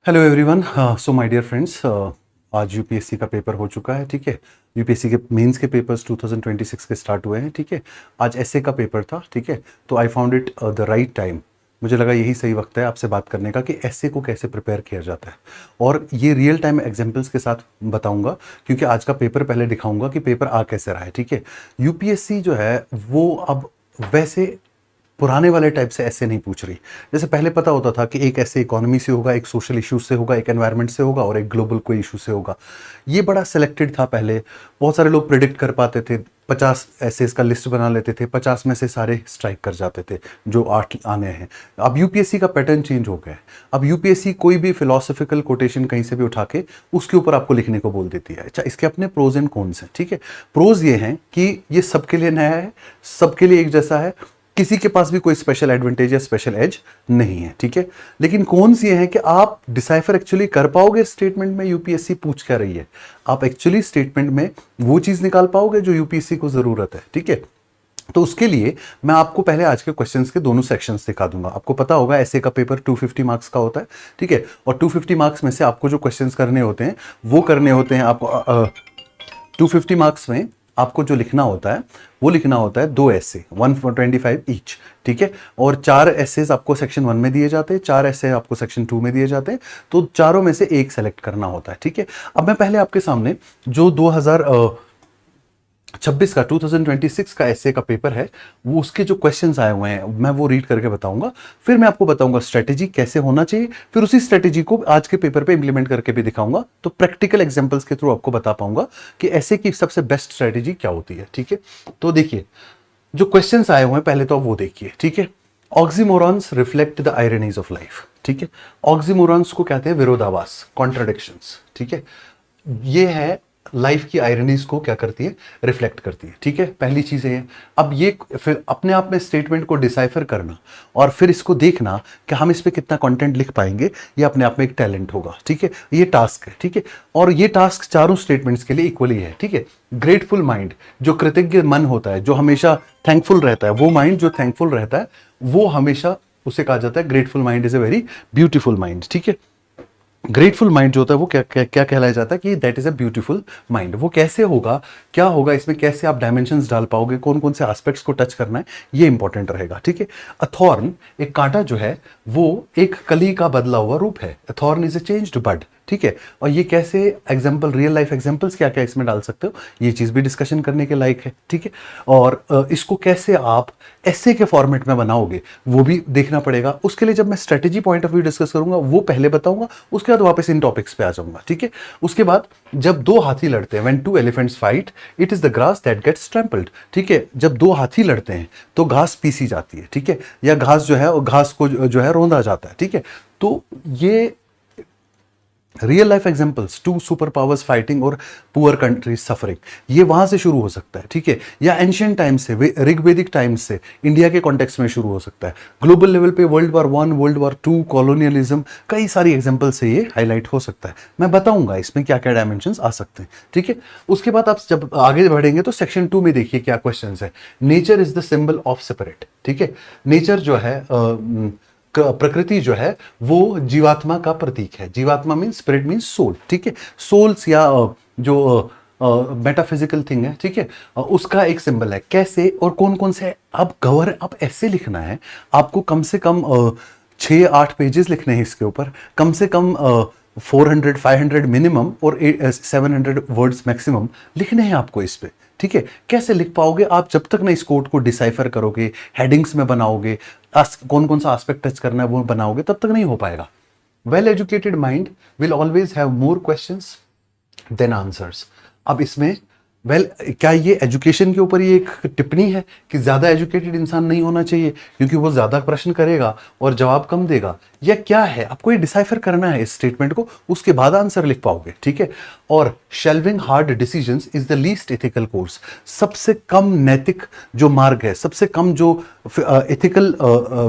Hello everyone. So my dear friends, आज UPSC का paper हो चुका है। ठीक है, यूपीएससी के मेंस के पेपर्स 2026 के स्टार्ट हुए हैं। ठीक है, आज एसए का पेपर था। ठीक है, तो I found it the right time. मुझे लगा यही सही वक्त है आपसे बात करने का कि एसए को कैसे प्रिपेयर किया जाता है, और ये रियल टाइम एग्जांपल्स के साथ बताऊंगा, क्योंकि आज का पेपर पहले दिखाऊंगा कि पेपर आ कैसे रहा है। ठीक है, यूपीएससी जो है वो अब वैसे पुराने वाले टाइप से ऐसे नहीं पूछ रही। जैसे पहले पता होता था कि एक ऐसे इकोनॉमी से होगा, एक सोशल इशू से होगा, एक एनवायरनमेंट से होगा और एक ग्लोबल कोई इशू से होगा। ये बड़ा सिलेक्टेड था पहले। बहुत सारे लोग प्रिडिक्ट कर पाते थे, 50 ऐसे इसका लिस्ट बना लेते थे, 50 में से सारे स्ट्राइक कर जाते थे जो 8 आने हैं। अब यूपीएससी का पैटर्न चेंज हो गया है। अब यूपीएससी कोई भी फिलोसफिकल कोटेशन कहीं से भी उठा के उसके ऊपर आपको लिखने को बोल देती है। अच्छा, इसके अपने प्रोज एंड कॉन्स हैं। ठीक है, प्रोज ये हैं कि ये सबके लिए नया है, सबके लिए एक जैसा है, किसी के पास भी कोई स्पेशल एडवांटेज या स्पेशल एज नहीं है। ठीक है, लेकिन कौन सी है कि आप डिसाइफर एक्चुअली कर पाओगे स्टेटमेंट में यूपीएससी पूछ क्या रही है। आप एक्चुअली स्टेटमेंट में वो चीज निकाल पाओगे जो यूपीएससी को जरूरत है। ठीक है, तो उसके लिए मैं आपको पहले आज के क्वेश्चंस के दोनों सेक्शंस दिखा दूंगा। आपको पता होगा ऐसे का पेपर 250 मार्क्स का होता है। ठीक है, और 250 मार्क्स में से आपको जो क्वेश्चंस करने होते हैं वो करने होते हैं आपको 250 मार्क्स में आपको जो लिखना होता है वो लिखना होता है 2 ऐसे 125 ईच। ठीक है, और 4 ऐसेज आपको सेक्शन 1 में दिए जाते हैं, 4 ऐसे आपको सेक्शन 2 में दिए जाते हैं। तो चारों में से एक सेलेक्ट करना होता है। ठीक है, अब मैं पहले आपके सामने जो 2026 का 2026 का ऐसे का पेपर है वो उसके जो क्वेश्चंस आए हुए हैं मैं वो रीड करके बताऊंगा। फिर मैं आपको बताऊंगा स्ट्रेटेजी कैसे होना चाहिए, फिर उसी स्ट्रेटेजी को आज के पेपर पे इंप्लीमेंट करके भी दिखाऊंगा। तो प्रैक्टिकल एग्जांपल्स के थ्रू आपको बता पाऊंगा कि ऐसे की सबसे बेस्ट स्ट्रेटेजी क्या होती है। ठीक है, तो देखिए जो क्वेश्चंस आए हुए हैं पहले तो आप वो देखिए। ठीक है, ऑक्सीमोरॉन्स रिफ्लेक्ट द आयरनीज ऑफ लाइफ। ठीक है, ऑक्सीमोरॉन्स को कहते हैं विरोधाभास, कॉन्ट्राडिक्शंस। ठीक है, ये है लाइफ की आयरनीज को क्या करती है, रिफ्लेक्ट करती है। ठीक है, पहली चीज है। अब ये फिर अपने आप में स्टेटमेंट को डिसाइफर करना और फिर इसको देखना कि हम इस पे कितना कंटेंट लिख पाएंगे, ये अपने आप में एक टैलेंट होगा। ठीक है, ये टास्क है। ठीक है, और ये टास्क चारों स्टेटमेंट्स के लिए इक्वली है। ठीक है, ग्रेटफुल माइंड, जो कृतज्ञ मन होता है, जो हमेशा थैंकफुल रहता है, वो माइंड जो थैंकफुल रहता है वो हमेशा उसे कहा जाता है grateful mind is a very beautiful mind. ठीक है, ग्रेटफुल माइंड जो होता है वो क्या क्या क्या कहलाया जाता है कि that is a beautiful mind. वो कैसे होगा, क्या होगा, इसमें कैसे आप डायमेंशंस डाल पाओगे, कौन कौन से एस्पेक्ट्स को टच करना है, ये इंपॉर्टेंट रहेगा। ठीक है, अथॉर्न, एक कांटा जो है वो एक कली का बदला हुआ रूप है। अथॉर्न इज अ चेंज्ड बड। ठीक है, और ये कैसे एग्जाम्पल, रियल लाइफ एग्जाम्पल्स क्या क्या इसमें डाल सकते हो, ये चीज भी डिस्कशन करने के लायक है। ठीक है, और इसको कैसे आप ऐसे के फॉर्मेट में बनाओगे वो भी देखना पड़ेगा। उसके लिए जब मैं strategy point of view discuss करूंगा वो पहले बताऊंगा, उसके बाद वापस इन टॉपिक्स पे आ जाऊंगा। ठीक है, उसके बाद जब दो हाथी लड़ते हैं, when two elephants fight it is the grass that gets trampled. ठीक है, जब दो हाथी लड़ते हैं तो घास पीसी जाती है। ठीक है, या घास जो है, घास को जो है रौंदा जाता है। ठीक है, तो ये real life examples, two super powers fighting और पुअर कंट्रीज सफरिंग, ये वहां से शुरू हो सकता है। ठीक है, या एंशियंट टाइम से, ऋग्वेदिक टाइम से इंडिया के कॉन्टेक्स्ट में शुरू हो सकता है। ग्लोबल लेवल पे world war 1, world war 2, colonialism, कई सारी एग्जांपल से ये हाईलाइट हो सकता है। मैं बताऊंगा इसमें क्या क्या डायमेंशंस आ सकते हैं। ठीक है, उसके बाद आप जब आगे बढ़ेंगे तो सेक्शन 2 में देखिए क्या क्वेश्चन है। Nature is the symbol of separate. ठीक है, नेचर जो है प्रकृति जो है वो जीवात्मा का प्रतीक है। जीवात्मा मीन स्पिरिट मीन सोल। ठीक है, सोल्स या जो मेटाफिजिकल थिंग है। ठीक है, उसका एक सिंबल है। कैसे और कौन कौन से, आप ऐसे लिखना है, आपको कम से कम 6-8 पेजेस लिखने हैं इसके ऊपर, कम से कम 400-500 मिनिमम और 700 वर्ड्स मैक्सिमम लिखने हैं आपको इस पे। ठीक है, कैसे लिख पाओगे आप जब तक ना इस कोड को डिसाइफर करोगे, हेडिंग्स में बनाओगे, कौन कौन सा एस्पेक्ट टच करना है वो बनाओगे, तब तक नहीं हो पाएगा। Well educated mind will always have more questions than answers. अब इसमें क्या ये एजुकेशन के ऊपर ये एक टिप्पणी है कि ज्यादा एजुकेटेड इंसान नहीं होना चाहिए क्योंकि वो ज्यादा प्रश्न करेगा और जवाब कम देगा, या क्या है? आपको ये डिसाइफर करना है इस स्टेटमेंट को, उसके बाद आंसर लिख पाओगे। ठीक है, और shelving hard decisions is the least ethical course. सबसे कम नैतिक जो मार्ग है, सबसे कम जो एथिकल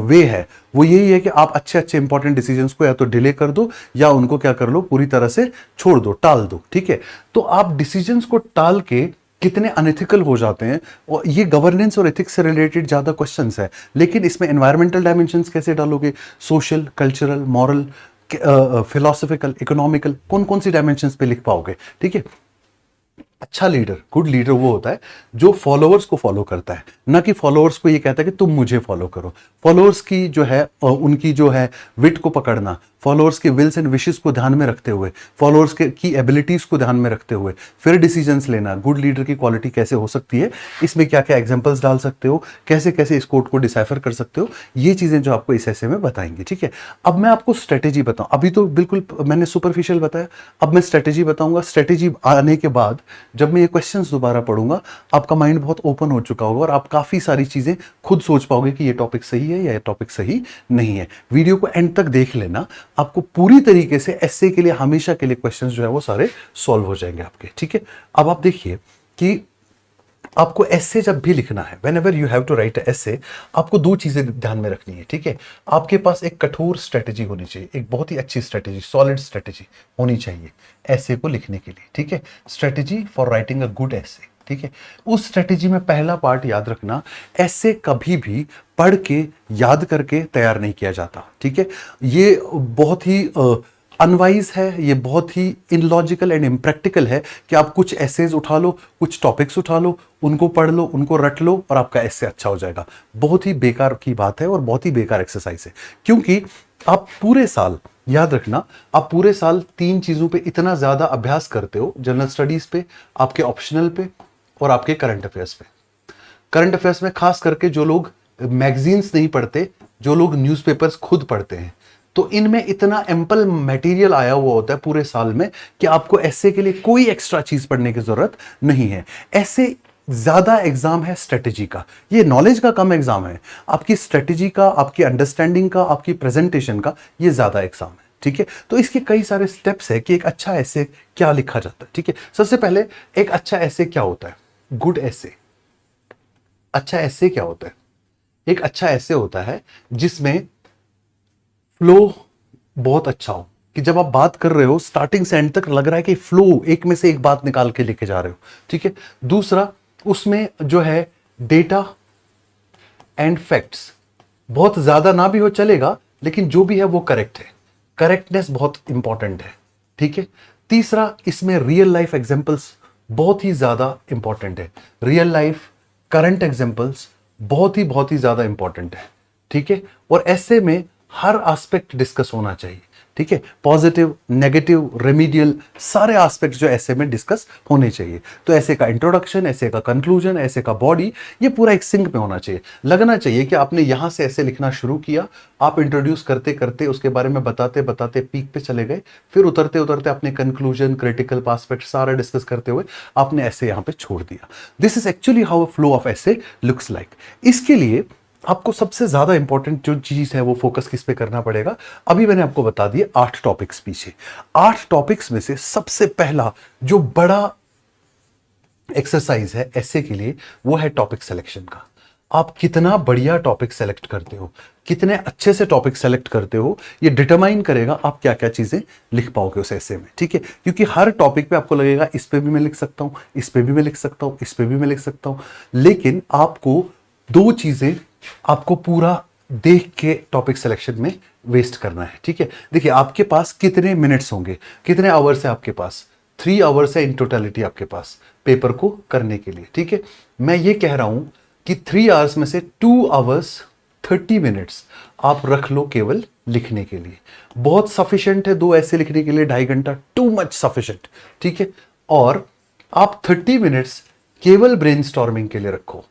वे है, वो यही है कि आप अच्छे अच्छे इंपॉर्टेंट डिसीजंस को या तो डिले कर दो या उनको क्या कर लो, पूरी तरह से छोड़ दो, टाल दो। ठीक है, तो आप डिसीजंस को टाल के कितने अनएथिकल हो जाते हैं, और ये गवर्नेंस और एथिक्स से रिलेटेड ज्यादा क्वेश्चंस है। लेकिन इसमें एनवायरमेंटल डायमेंशंस कैसे डालोगे, social, cultural, moral, philosophical, economical, कौन कौन सी डायमेंशंस पे लिख पाओगे। ठीक है, अच्छा लीडर, गुड लीडर वो होता है जो फॉलोअर्स को फॉलो करता है, ना कि फॉलोअर्स को ये कहता है कि तुम मुझे फॉलो करो। फॉलोअर्स की जो है उनकी जो है विट को पकड़ना, फॉलोअर्स के विल्स एंड विशेस को ध्यान में रखते हुए, फॉलोअर्स की एबिलिटीज को ध्यान में रखते हुए फिर डिसीजंस लेना। गुड लीडर की क्वालिटी कैसे हो सकती है, इसमें क्या क्या एग्जांपल्स डाल सकते हो, कैसे कैसे इस कोड को डिसाइफर कर सकते हो, ये चीजें जो आपको इस ऐसे में बताएंगे। ठीक है, अब मैं आपको स्ट्रेटेजी बताऊं, अभी तो बिल्कुल मैंने सुपरफिशियल बताया, अब मैं स्ट्रेटेजी बताऊंगा। स्ट्रेटेजी आने के बाद जब मैं ये क्वेश्चंस दोबारा पढ़ूंगा, आपका माइंड बहुत ओपन हो चुका होगा और आप काफी सारी चीजें खुद सोच पाओगे कि ये टॉपिक सही है या ये टॉपिक सही नहीं है। वीडियो को एंड तक देख लेना, आपको पूरी तरीके से एस्से के लिए हमेशा के लिए क्वेश्चंस जो है वो सारे सॉल्व हो जाएंगे आपके। ठीक है, अब आप देखिए कि आपको एस्से जब भी लिखना है, whenever you have to write essay, आपको दो चीजें ध्यान में रखनी है। ठीक है, आपके पास एक कठोर स्ट्रेटेजी होनी चाहिए, एक बहुत ही अच्छी स्ट्रेटेजी, सॉलिड स्ट्रेटेजी होनी चाहिए एस्से को लिखने के लिए। ठीक है, strategy for writing a good essay. ठीक है, उस स्ट्रेटेजी में पहला पार्ट याद रखना, एस्से कभी भी पढ़ के याद करके तैयार नहीं किया जाता। ठीक है, ये बहुत ही अनवाइज है, ये बहुत ही इनलॉजिकल एंड इम्प्रैक्टिकल है कि आप कुछ एसेज उठा लो, कुछ टॉपिक्स उठा लो, उनको पढ़ लो, उनको रट लो और आपका एस्से अच्छा हो जाएगा। बहुत ही बेकार की बात है और बहुत ही बेकार एक्सरसाइज है, क्योंकि आप पूरे साल, याद रखना, आप पूरे साल 3 चीजों पे इतना ज्यादा अभ्यास करते हो, जनरल स्टडीज पे, आपके ऑप्शनल पे और आपके करंट अफेयर्स पे। करंट अफेयर्स में खास करके जो लोग मैगजीन्स नहीं पढ़ते, जो लोग न्यूज़पेपर्स खुद पढ़ते हैं, तो इनमें इतना एम्पल मटेरियल आया हुआ होता है पूरे साल में कि आपको एस्से के लिए कोई एक्स्ट्रा चीज पढ़ने की जरूरत नहीं है। एस्से ज्यादा एग्जाम है स्ट्रेटेजी का, ये नॉलेज का कम एग्जाम है। आपकी स्ट्रेटेजी का, आपकी अंडरस्टैंडिंग का, आपकी प्रेजेंटेशन का ये ज्यादा एग्जाम है। ठीक है, तो इसके कई सारे स्टेप्स है कि एक अच्छा एस्से क्या लिखा जाता है। ठीक है, सबसे पहले एक अच्छा एस्से क्या होता है, गुड एस्से। अच्छा एस्से क्या होता है, एक अच्छा एस्से होता है जिसमें फ्लो बहुत अच्छा हो, कि जब आप बात कर रहे हो स्टार्टिंग से एंड तक लग रहा है कि फ्लो, एक में से एक बात निकाल के लेके जा रहे हो। ठीक है, दूसरा, उसमें जो है डेटा एंड फैक्ट्स बहुत ज्यादा ना भी हो चलेगा, लेकिन जो भी है वो करेक्ट है, करेक्टनेस बहुत इंपॉर्टेंट है। ठीक है, तीसरा, इसमें रियल लाइफ एग्जांपल्स बहुत ही ज्यादा इंपॉर्टेंट है, रियल लाइफ करंट एग्जांपल्स बहुत ही ज्यादा इंपॉर्टेंट है। ठीक है, और ऐसे में हर एस्पेक्ट डिस्कस होना चाहिए। ठीक है, पॉजिटिव, नेगेटिव, रेमीडियल, सारे एस्पेक्ट जो ऐसे में डिस्कस होने चाहिए। तो ऐसे का इंट्रोडक्शन, ऐसे का कंक्लूजन, ऐसे का बॉडी, ये पूरा एक सिंक में होना चाहिए। लगना चाहिए कि आपने यहां से ऐसे लिखना शुरू किया, आप इंट्रोड्यूस करते करते उसके बारे में बताते बताते पीक पे चले गए, फिर उतरते उतरते अपने कंक्लूजन, क्रिटिकल एस्पेक्ट सारा डिस्कस करते हुए आपने ऐसे यहां पे छोड़ दिया। This is actually how a flow of ऐसे लुक्स लाइक। इसके लिए आपको सबसे ज्यादा इंपॉर्टेंट जो चीज है वो फोकस किस पे करना पड़ेगा। अभी मैंने आपको बता दिए 8 टॉपिक्स पीछे। 8 टॉपिक्स में से सबसे पहला जो बड़ा एक्सरसाइज है ऐसे के लिए, वो है टॉपिक सिलेक्शन का। आप कितना बढ़िया टॉपिक सेलेक्ट करते हो, कितने अच्छे से टॉपिक सेलेक्ट करते हो, ये डिटरमाइन करेगा आप क्या क्या चीजें लिख पाओगे उस ऐसे में। ठीक है, क्योंकि हर टॉपिक पे आपको लगेगा इस पे भी मैं लिख सकता हूं, इस पे भी मैं लिख सकता हूं, इस पे भी मैं लिख सकता हूं, लेकिन आपको 2 चीजें आपको पूरा देख के टॉपिक सिलेक्शन में वेस्ट करना है। ठीक है, देखिए आपके पास कितने मिनट्स होंगे, कितने आवर्स है आपके पास, 3 आवर्स है इन टोटलिटी आपके पास पेपर को करने के लिए। ठीक है, मैं ये कह रहा हूं कि 3 आवर्स में से 2 आवर्स 30 मिनट्स आप रख लो केवल लिखने के लिए। बहुत सफिशिएंट है 2 ऐसे लिखने के लिए 2.5 घंटा, टू मच सफिशिएंट। ठीक है, और आप 30 मिनट्स केवल ब्रेनस्टॉर्मिंग के लिए रखो।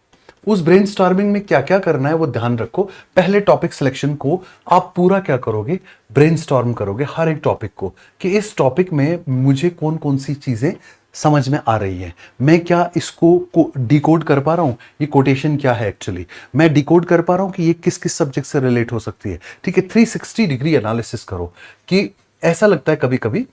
उस ब्रेनस्टॉर्मिंग में क्या क्या करना है वो ध्यान रखो। पहले टॉपिक सिलेक्शन को आप पूरा क्या करोगे, ब्रेनस्टॉर्म करोगे हर एक टॉपिक को, कि इस टॉपिक में मुझे कौन कौन सी चीजें समझ में आ रही है, मैं क्या इसको डिकोड कर पा रहा हूं, ये कोटेशन क्या है एक्चुअली, मैं डिकोड कर पा रहा हूं कि ये किस किस सब्जेक्ट से रिलेट हो सकती है। ठीक है, 360 डिग्री एनालिसिस करो। कि ऐसा लगता है कभी कभी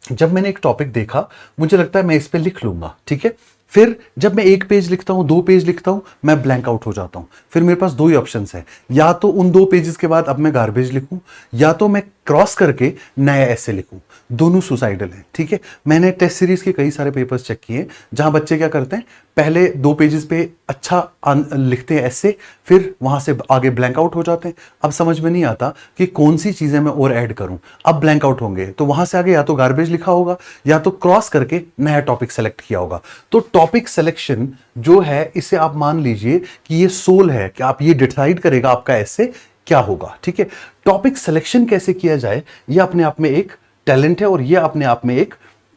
जब मैंने एक टॉपिक देखा, मुझे लगता है मैं इस पे लिख लूंगा। ठीक है, फिर जब मैं एक पेज लिखता हूं, 2 पेज लिखता हूं, मैं ब्लैंक आउट हो जाता हूं। फिर मेरे पास दो ही ऑप्शंस है, या तो उन 2 पेजेस के बाद अब मैं गार्बेज लिखूं, या तो मैं क्रॉस करके नया ऐसे लिखूं। दोनों सुसाइडल है, ठीक है। मैंने टेस्ट सीरीज के कई सारे पेपर्स चेक किए जहां बच्चे क्या करते हैं, पहले 2 पेजेस पे अच्छा लिखते हैं ऐसे, फिर वहां से आगे ब्लैंक आउट हो जाते हैं। अब समझ में नहीं आता कि कौन सी चीजें मैं और ऐड करूं। अब ब्लैंक आउट होंगे तो वहां से आगे या तो गार्बेज लिखा होगा, या तो क्रॉस करके नया टॉपिक सेलेक्ट किया होगा। तो टॉपिक सिलेक्शन जो है, इसे आप मान लीजिए कि ये सोल है, कि आप ये डिसाइड करेगा आपका ऐसे क्या होगा, ठीक है। टॉपिक सिलेक्शन कैसे किया जाए, ये अपने आप में एक टैलेंट है और ये अपने आप में एक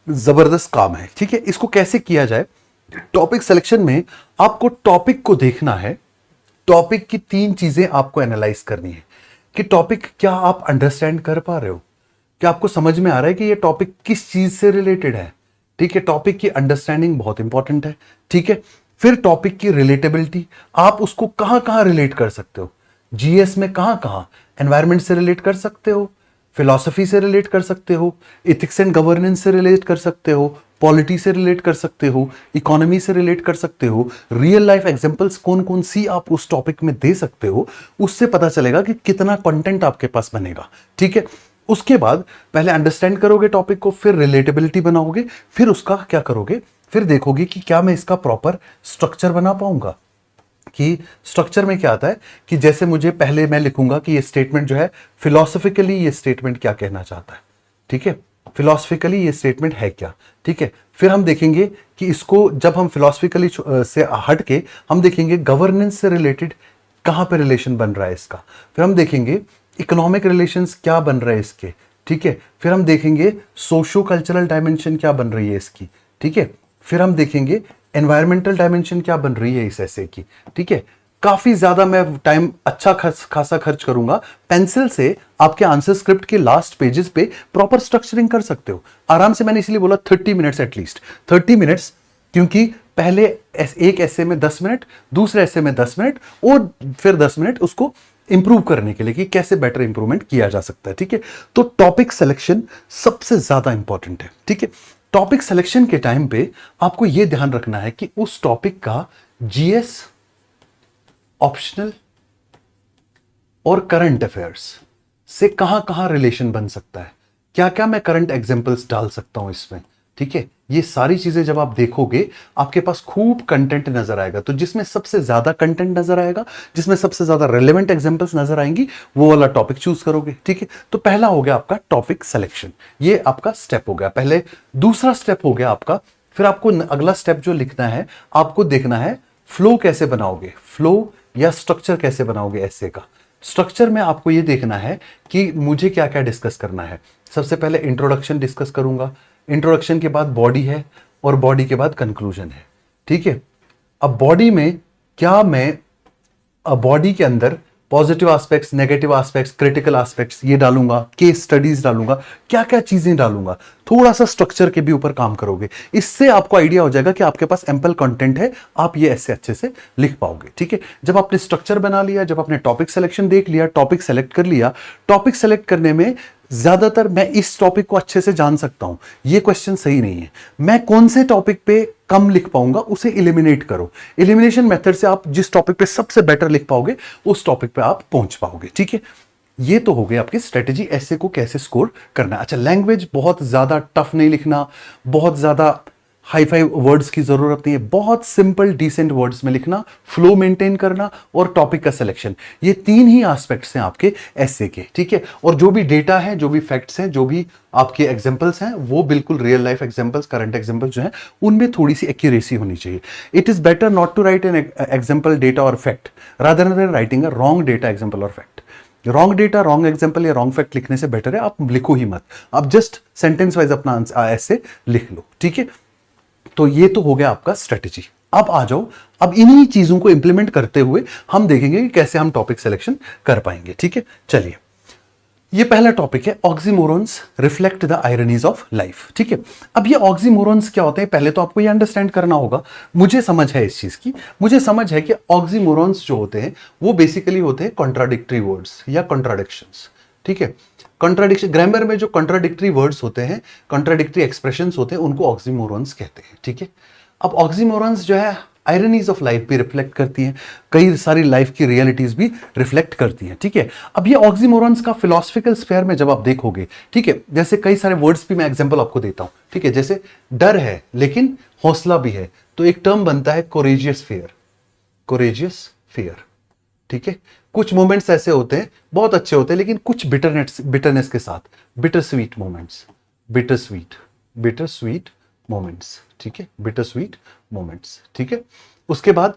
जबरदस्त काम है, ठीक है। इसको कैसे किया जाए, टॉपिक सिलेक्शन में आपको टॉपिक को देखना है। टॉपिक की 3 चीजें आपको एनालाइज करनी है कि टॉपिक क्या आप अंडरस्टैंड कर पा रहे हो, क्या आपको समझ में आ रहा है कि ये टॉपिक किस चीज से रिलेटेड है, ठीक है। टॉपिक की अंडरस्टैंडिंग बहुत इंपॉर्टेंट है, ठीक है। फिर टॉपिक की रिलेटेबिलिटी, आप उसको कहां कहां रिलेट कर सकते हो, जीएस में कहां कहां, एनवायरमेंट से रिलेट कर सकते हो, फिलॉसफी से रिलेट कर सकते हो, इथिक्स एंड गवर्नेंस से रिलेट कर सकते हो, पॉलिटी से रिलेट कर सकते हो, इकोनॉमी से रिलेट कर सकते हो, रियल लाइफ एग्जांपल्स कौन कौन सी आप उस टॉपिक में दे सकते हो। उससे पता चलेगा कि कितना कंटेंट आपके पास बनेगा, ठीक है। उसके बाद पहले अंडरस्टैंड करोगे टॉपिक को, फिर रिलेटेबिलिटी बनाओगे, फिर उसका क्या करोगे, फिर देखोगे कि क्या मैं इसका प्रॉपर स्ट्रक्चर बना पाऊंगा। कि स्ट्रक्चर में क्या आता है कि जैसे मुझे पहले मैं लिखूंगा कि ये स्टेटमेंट जो है, फिलोसफिकली ये स्टेटमेंट क्या कहना चाहता है, ठीक है। फिलोसफिकली ये स्टेटमेंट है क्या, ठीक है। फिर हम देखेंगे कि इसको जब हम फिलोसफिकली से हट के हम देखेंगे गवर्नेंस से रिलेटेड कहां पे रिलेशन बन रहा है इसका। फिर हम देखेंगे इकोनॉमिक रिलेशंस क्या बन रहे हैं इसके, ठीक है। फिर हम देखेंगे सोशो कल्चरल डायमेंशन क्या बन रही है इसकी, ठीक है। फिर हम देखेंगे एनवायरमेंटल डायमेंशन क्या बन रही है इस ऐसे की, ठीक है। काफी ज्यादा मैं टाइम अच्छा खासा खर्च करूंगा। पेंसिल से आपके आंसर स्क्रिप्ट के लास्ट पेजेस पे प्रॉपर स्ट्रक्चरिंग कर सकते हो आराम से। मैंने इसलिए बोला 30 मिनट्स एटलीस्ट, 30 मिनट्स, क्योंकि पहले एक ऐसे में 10 मिनट, दूसरे ऐसे में 10 मिनट, और फिर 10 मिनट उसको इंप्रूव करने के लिए कि कैसे बेटर इंप्रूवमेंट किया जा सकता है, ठीक है। तो टॉपिक सिलेक्शन सबसे ज्यादा इंपॉर्टेंट है, ठीक है। टॉपिक सिलेक्शन के टाइम पे आपको यह ध्यान रखना है कि उस टॉपिक का जीएस, ऑप्शनल और करंट अफेयर्स से कहां कहां रिलेशन बन सकता है, क्या क्या मैं करंट एग्जांपल्स डाल सकता हूं इसमें, ठीक है। ये सारी चीजें जब आप देखोगे आपके पास खूब कंटेंट नजर आएगा। तो जिसमें सबसे ज्यादा कंटेंट नजर आएगा, जिसमें सबसे ज्यादा रेलेवेंट एग्जांपल्स नजर आएंगी, वो वाला टॉपिक चूज करोगे, ठीक है। तो पहला हो गया आपका टॉपिक सिलेक्शन, ये आपका स्टेप हो गया पहले। दूसरा स्टेप हो गया आपका, फिर आपको अगला स्टेप जो लिखना है, आपको देखना है फ्लो कैसे बनाओगे, फ्लो या स्ट्रक्चर कैसे बनाओगे ऐसे का। स्ट्रक्चर में आपको यह देखना है कि मुझे क्या क्या डिस्कस करना है। सबसे पहले इंट्रोडक्शन डिस्कस करूंगा, इंट्रोडक्शन के बाद बॉडी है, और बॉडी के बाद कंक्लूजन है, ठीक है। अब बॉडी में क्या मैं, बॉडी के अंदर positive aspects, negative aspects, critical aspects ये डालूंगा, केस स्टडीज डालूंगा, क्या क्या चीजें डालूंगा। थोड़ा सा स्ट्रक्चर के भी ऊपर काम करोगे, इससे आपको आइडिया हो जाएगा कि आपके पास एम्पल कंटेंट है, आप ये ऐसे अच्छे से लिख पाओगे, ठीक है। जब आपने स्ट्रक्चर बना लिया, जब आपने टॉपिक सिलेक्शन देख लिया, टॉपिक सेलेक्ट कर लिया, टॉपिक सेलेक्ट करने में ज्यादातर मैं इस टॉपिक को अच्छे से जान सकता हूं, ये क्वेश्चन सही नहीं है। मैं कौन से टॉपिक पे कम लिख पाऊंगा उसे एलिमिनेट करो। एलिमिनेशन मेथड से आप जिस टॉपिक पे सबसे बेटर लिख पाओगे उस टॉपिक पे आप पहुंच पाओगे, ठीक है। ये तो हो गई आपकी स्ट्रेटेजी, ऐसे को कैसे स्कोर करना है। अच्छा, लैंग्वेज बहुत ज्यादा टफ नहीं लिखना, बहुत ज्यादा हाई फाई वर्ड्स की जरूरत नहीं है, बहुत सिंपल डिसेंट वर्ड्स में लिखना, फ्लो मेंटेन करना और टॉपिक का सिलेक्शन, ये 3 ही एस्पेक्ट्स हैं आपके एसे के, ठीक है। और जो भी डेटा है, जो भी फैक्ट्स हैं, जो भी आपके एग्जांपल्स हैं, वो बिल्कुल real life examples, current examples जो हैं, उनमें थोड़ी सी एक्यूरेसी होनी चाहिए। It is better not to write an example, data और fact rather than writing a wrong data, example और fact. Wrong data, wrong example या रॉन्ग फैक्ट लिखने से बेटर है आप लिखो ही मत, आप जस्ट सेंटेंस वाइज अपना ऐसे लिख लो, ठीक है। तो ये तो हो गया आपका स्ट्रेटेजी। अब आ जाओ, अब इन्हीं चीजों को इंप्लीमेंट करते हुए हम देखेंगे कि कैसे हम टॉपिक सिलेक्शन कर पाएंगे, ठीक है। चलिए, ये पहला टॉपिक है, ऑक्सीमोरॉन्स रिफ्लेक्ट द आयरनीज ऑफ लाइफ, ठीक है। अब ये ऑक्सीमोरॉन्स क्या होते हैं, पहले तो आपको ये अंडरस्टैंड करना होगा। मुझे समझ है इस चीज की, मुझे समझ है कि ऑक्सीमोरॉन्स जो होते हैं वो बेसिकली होते हैं कॉन्ट्राडिक्टरी वर्ड्स या कॉन्ट्राडिक्शंस, ठीक है। कॉन्ट्राडिक्शन, ग्रामर में जो कॉन्ट्राडिक्टरी वर्ड्स होते हैं, कॉन्ट्राडिक्टरी एक्सप्रेशंस होते हैं, उनको ऑक्सीमोरॉन्स कहते हैं, ठीक है। अब ऑक्सीमोरॉन्स जो है आयरनीज ऑफ लाइफ भी रिफ्लेक्ट करती हैं, कई सारी लाइफ की रियलिटीज भी रिफ्लेक्ट करती हैं, ठीक है। अब ये ऑक्सीमोरॉन्स का फिलोसफिकल स्फेयर में जब आप देखोगे, ठीक है, जैसे कई सारे वर्ड्स भी मैं एग्जांपल आपको देता हूं, ठीक है, जैसे डर है लेकिन हौसला भी है, तो एक टर्म बनता है कोरेजियस फियर, कोरेजियस फियर, ठीक है। कुछ मोमेंट्स ऐसे होते हैं बहुत अच्छे होते हैं, लेकिन कुछ बिटरनेस के साथ, bitter sweet moments, bitter sweet moments, ठीक है, बिटर स्वीट मोमेंट्स, ठीक है। उसके बाद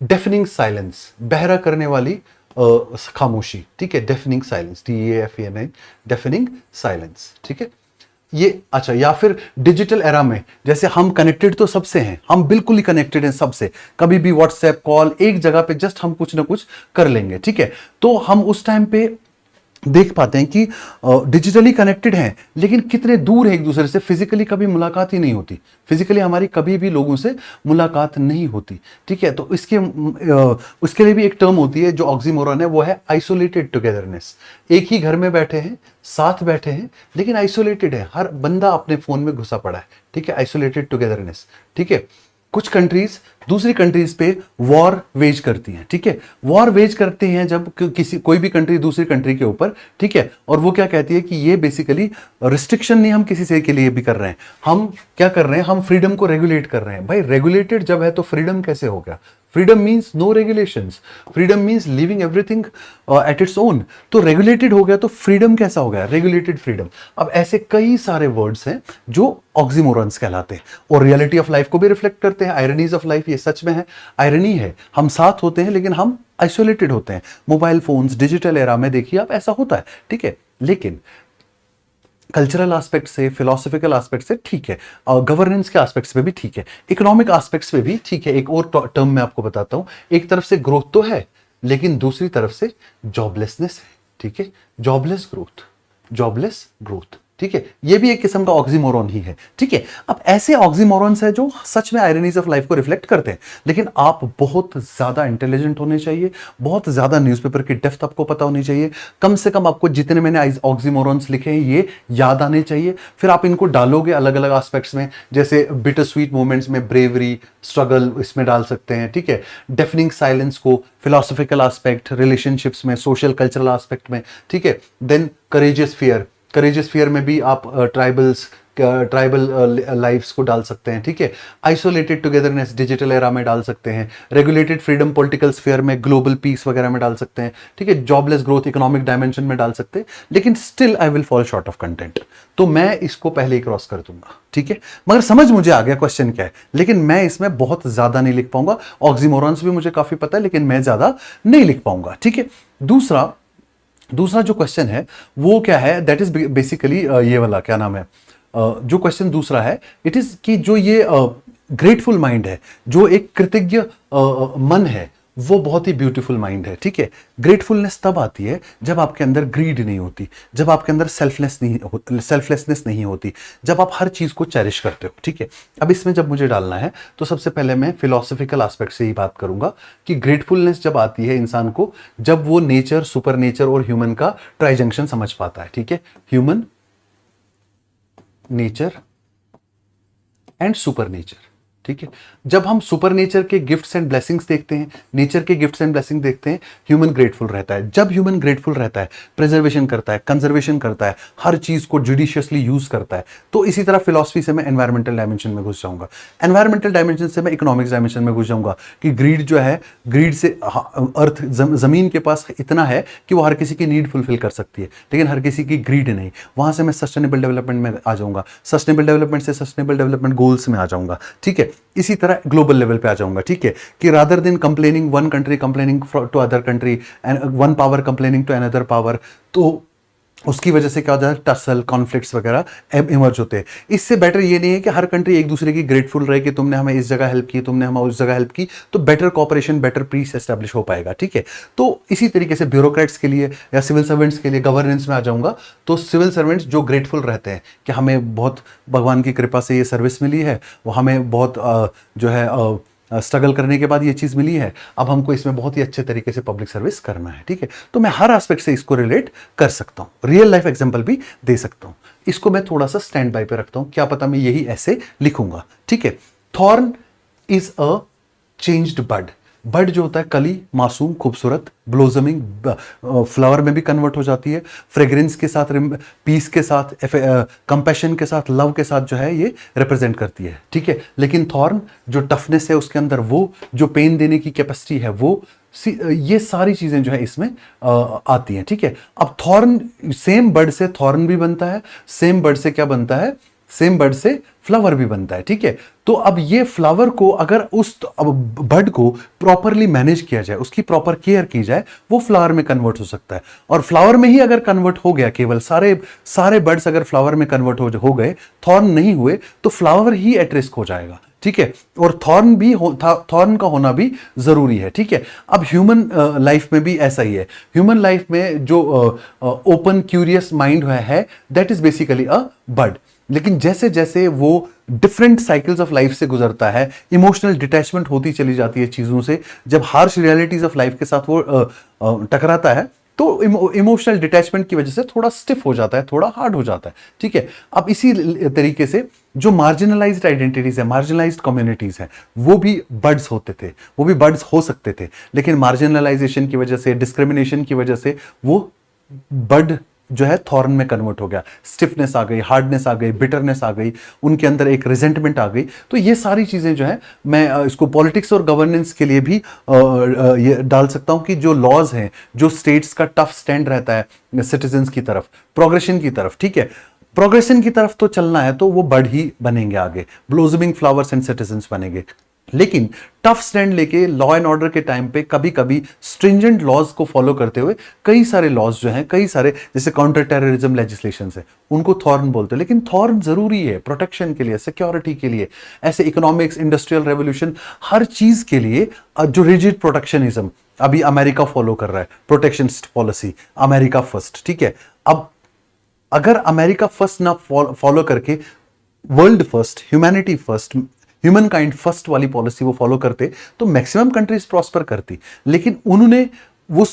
डेफनिंग साइलेंस, बहरा करने वाली खामोशी, ठीक है, deafening silence, DEAFENI, deafening silence, ठीक है। ये अच्छा, या फिर डिजिटल एरा में जैसे हम कनेक्टेड तो सबसे हैं, हम बिल्कुल ही कनेक्टेड हैं सबसे, कभी भी व्हाट्सएप कॉल एक जगह पे जस्ट हम कुछ ना कुछ कर लेंगे, ठीक है। तो हम उस टाइम पे देख पाते हैं कि डिजिटली कनेक्टेड हैं, लेकिन कितने दूर है एक दूसरे से, फिजिकली कभी मुलाकात ही नहीं होती, फिजिकली हमारी कभी भी लोगों से मुलाकात नहीं होती, ठीक है। तो उसके लिए भी एक टर्म होती है जो ऑक्सीमोरॉन है, वो है आइसोलेटेड टुगेदरनेस। एक ही घर में बैठे हैं, साथ बैठे हैं, लेकिन आइसोलेटेड है, हर बंदा अपने फोन में घुसा पड़ा है, ठीक है, आइसोलेटेड टुगेदरनेस, ठीक है। कुछ कंट्रीज दूसरी कंट्रीज पे वॉर वेज करती हैं, ठीक है, वॉर वेज करते हैं जब कोई भी कंट्री दूसरी कंट्री के ऊपर, ठीक है, और वो क्या कहती है कि ये बेसिकली रिस्ट्रिक्शन नहीं हम किसी से के लिए भी कर रहे हैं, हम क्या कर रहे हैं, हम फ्रीडम को रेगुलेट कर रहे हैं। भाई रेगुलेटेड जब है तो फ्रीडम कैसे हो गया? Freedom means no regulations, freedom means living everything at its own. तो रेगुलेटेड हो गया तो फ्रीडम कैसा हो गया? Regulated freedom. अब ऐसे कई सारे वर्ड्स हैं जो ऑक्सीमोरॉन्स कहलाते हैं और रियलिटी ऑफ लाइफ को भी रिफ्लेक्ट करते हैं। आयरनीज ऑफ लाइफ ये सच में है, आयरनी है, हम साथ होते हैं लेकिन हम आइसोलेटेड होते हैं। मोबाइल फोन्स, डिजिटल एरा में देखिए आप, ऐसा होता है, ठीक है। लेकिन कल्चरल एस्पेक्ट से, फिलोसफिकल एस्पेक्ट से ठीक है, और गवर्नेंस के एस्पेक्ट्स पे भी ठीक है, इकोनॉमिक एस्पेक्ट्स पे भी ठीक है। एक और टर्म मैं आपको बताता हूं, एक तरफ से ग्रोथ तो है लेकिन दूसरी तरफ से जॉबलेसनेस है, ठीक है, जॉबलेस ग्रोथ, ठीक है, ये भी एक किस्म का ऑक्सीमोरॉन ही है, ठीक है। अब ऐसे ऑक्सीमोरॉन्स है जो सच में आयरनीज ऑफ लाइफ को रिफ्लेक्ट करते हैं, लेकिन आप बहुत ज्यादा इंटेलिजेंट होने चाहिए, बहुत ज्यादा न्यूज़पेपर की डेप्थ आपको पता होनी चाहिए। कम से कम आपको जितने मैंने ऑक्सीमोरॉन्स लिखे हैं ये याद आने चाहिए, फिर आप इनको डालोगे अलग अलग एस्पेक्ट्स में, जैसे बिटर स्वीट मोमेंट्स में ब्रेवरी, स्ट्रगल इसमें डाल सकते हैं, ठीक है। डेफनिंग साइलेंस को फिलोसफिकल एस्पेक्ट, रिलेशनशिप्स में, सोशल कल्चरल एस्पेक्ट में, ठीक है। देन करेजियस फियर में भी आप ट्राइबल लाइफ्स को डाल सकते हैं, ठीक है। आइसोलेटेड टुगेदरनेस डिजिटल एरा में डाल सकते हैं, रेगुलेटेड फ्रीडम पॉलिटिकल स्फीयर में, ग्लोबल पीस वगैरह में डाल सकते हैं, ठीक है। जॉबलेस ग्रोथ इकोनॉमिक डायमेंशन में डाल सकते हैं, लेकिन still I will fall short of content, तो मैं इसको पहले ही क्रॉस कर दूंगा, ठीक है। मगर समझ मुझे आ गया क्वेश्चन क्या है, लेकिन मैं इसमें बहुत ज्यादा नहीं लिख पाऊंगा। ऑक्सीमोरॉन्स भी मुझे काफी पता है लेकिन मैं ज्यादा नहीं लिख पाऊंगा, ठीक है। दूसरा जो क्वेश्चन है वो क्या है, दैट इज बेसिकली ये वाला क्या नाम है, जो क्वेश्चन दूसरा है, इट इज कि जो ये ग्रेटफुल माइंड है, जो एक कृतज्ञ मन है, वो बहुत ही ब्यूटीफुल माइंड है, ठीक है। ग्रेटफुलनेस तब आती है जब आपके अंदर ग्रीड नहीं होती, जब आपके अंदर सेल्फलेसनेस नहीं होती, जब आप हर चीज को चेरिश करते हो, ठीक है। अब इसमें जब मुझे डालना है तो सबसे पहले मैं फिलोसफिकल एस्पेक्ट से ही बात करूंगा कि ग्रेटफुलनेस जब आती है इंसान को, जब वो नेचर, सुपर नेचर और ह्यूमन का ट्राइजंक्शन समझ पाता है, ठीक है। Human, nature and super nature, ठीक है। जब हम सुपर नेचर के गिफ्ट्स एंड ब्लेसिंग्स देखते हैं, नेचर के गिफ्ट्स एंड ब्लेसिंग देखते हैं, ह्यूमन ग्रेटफुल रहता है। जब ह्यूमन ग्रेटफुल रहता है, प्रिजर्वेशन करता है, कंजर्वेशन करता है, हर चीज को जुडिशियसली यूज करता है। तो इसी तरह फिलॉसफी से मैं एनवायरमेंटल डायमेंशन में घुस जाऊंगा, एनवायरमेंटल डायमेंशन से मैं इकोनॉमिक्स डायमेंशन में घुस जाऊंगा कि ग्रीड जो है, ग्रीड से अर्थ जमीन के पास इतना है कि वो हर किसी की नीड फुलफिल कर सकती है, लेकिन हर किसी की ग्रीड नहीं। वहां से मैं सस्टेनेबल डेवलपमेंट में आ जाऊंगा, सस्टेनेबल डेवलपमेंट से सस्टेनेबल डेवलपमेंट गोल्स में आ जाऊंगा, ठीक है। इसी तरह ग्लोबल लेवल पे आ जाऊंगा, ठीक है, कि rather than complaining one country complaining to other country and one power complaining to another power, तो उसकी वजह से क्या होता है, टसल, कॉन्फ्लिक्ट्स वगैरह इमर्ज होते हैं। इससे बेटर ये नहीं है कि हर कंट्री एक दूसरे की ग्रेटफुल रहे कि तुमने हमें इस जगह हेल्प की, तुमने हमें उस जगह हेल्प की, तो better cooperation, better peace establish हो पाएगा, ठीक है। तो इसी तरीके से ब्यूरोक्रेट्स के लिए या सिविल सर्वेंट्स के लिए गवर्नेंस में आ जाऊंगा, तो सिविल सर्वेंट्स जो ग्रेटफुल रहते हैं कि हमें बहुत भगवान की कृपा से ये सर्विस मिली है, वो हमें बहुत जो है स्ट्रगल करने के बाद ये चीज़ मिली है, अब हमको इसमें बहुत ही अच्छे तरीके से पब्लिक सर्विस करना है, ठीक है। तो मैं हर एस्पेक्ट से इसको रिलेट कर सकता हूँ, रियल लाइफ एग्जांपल भी दे सकता हूँ। इसको मैं थोड़ा सा स्टैंड बाय पे रखता हूँ, क्या पता मैं यही ऐसे लिखूंगा, ठीक है। थॉर्न इज अ चेंज्ड बड। बड जो होता है कली, मासूम, खूबसूरत, ब्लोजमिंग, फ्लावर में भी कन्वर्ट हो जाती है, फ्रेग्रेंस के साथ, पीस के साथ, कंपैशन के साथ, लव के साथ जो है ये रिप्रेजेंट करती है, ठीक है। लेकिन थॉर्न जो टफनेस है उसके अंदर, वो जो पेन देने की कैपेसिटी है, वो ये सारी चीजें जो है इसमें आती हैं, ठीक है। अब थॉर्न, सेम बर्ड से थॉर्न भी बनता है, सेम बर्ड से क्या बनता है, सेम बर्ड से फ्लावर भी बनता है, ठीक है। तो अब ये फ्लावर को अगर अब बर्ड को प्रॉपरली मैनेज किया जाए, उसकी प्रॉपर केयर की जाए, वो फ्लावर में कन्वर्ट हो सकता है। और फ्लावर में ही अगर कन्वर्ट हो गया, केवल सारे बर्ड्स अगर फ्लावर में कन्वर्ट हो गए, थॉर्न नहीं हुए, तो फ्लावर ही एट रिस्क हो जाएगा, ठीक है। और थॉर्न का होना भी जरूरी है, ठीक है। अब ह्यूमन लाइफ में भी ऐसा ही है। ह्यूमन लाइफ में जो ओपन क्यूरियस माइंड है, that is basically a bird. लेकिन जैसे जैसे वो डिफरेंट साइकिल्स ऑफ लाइफ से गुजरता है, इमोशनल डिटैचमेंट होती चली जाती है चीजों से, जब हार्श रियलिटीज ऑफ लाइफ के साथ वो टकराता है, तो इमोशनल डिटैचमेंट की वजह से थोड़ा स्टिफ हो जाता है, थोड़ा हार्ड हो जाता है, ठीक है। अब इसी तरीके से जो मार्जिनलाइज्ड आइडेंटिटीज है, मार्जिनलाइज्ड कम्युनिटीज है, वो भी बर्ड्स होते थे, वो भी बर्ड्स हो सकते थे, लेकिन मार्जिनलाइजेशन की वजह से, डिस्क्रिमिनेशन की वजह से वो बर्ड जो है थॉर्न में कन्वर्ट हो गया। स्टिफनेस आ गई, हार्डनेस आ गई, बिटरनेस आ गई, उनके अंदर एक रिजेंटमेंट आ गई। तो ये सारी चीजें जो है, मैं इसको पॉलिटिक्स और गवर्नेंस के लिए भी ये डाल सकता हूं कि जो लॉज हैं, जो स्टेट्स का टफ स्टैंड रहता है सिटीजन्स की तरफ, प्रोग्रेशन की तरफ, ठीक है, प्रोग्रेशन की तरफ तो चलना है, तो वो बर्ड ही बनेंगे आगे, ब्लोजमिंग फ्लावर्स एंड सिटीजन्स बनेंगे। लेकिन टफ स्टैंड लेके लॉ एंड ऑर्डर के टाइम पे कभी कभी स्ट्रिंजेंट लॉज को फॉलो करते हुए कई सारे लॉज जो हैं, कई सारे जैसे काउंटर टेररिज्म लेजिस्लेशन है, उनको थॉर्न बोलते हैं। लेकिन थॉर्न जरूरी है प्रोटेक्शन के लिए, सिक्योरिटी के लिए, ऐसे इकोनॉमिक्स, इंडस्ट्रियल रेवोल्यूशन, हर चीज के लिए जो रिजिड प्रोटेक्शनिज्म अभी अमेरिका फॉलो कर रहा है, प्रोटेक्शनिस्ट पॉलिसी, अमेरिका फर्स्ट, ठीक है। अब अगर अमेरिका फर्स्ट ना फॉलो करके world first, humanity first, human kind first वाली पॉलिसी वो फॉलो करते, तो मैक्सिमम कंट्रीज प्रॉस्पर करती। लेकिन उन्होंने वो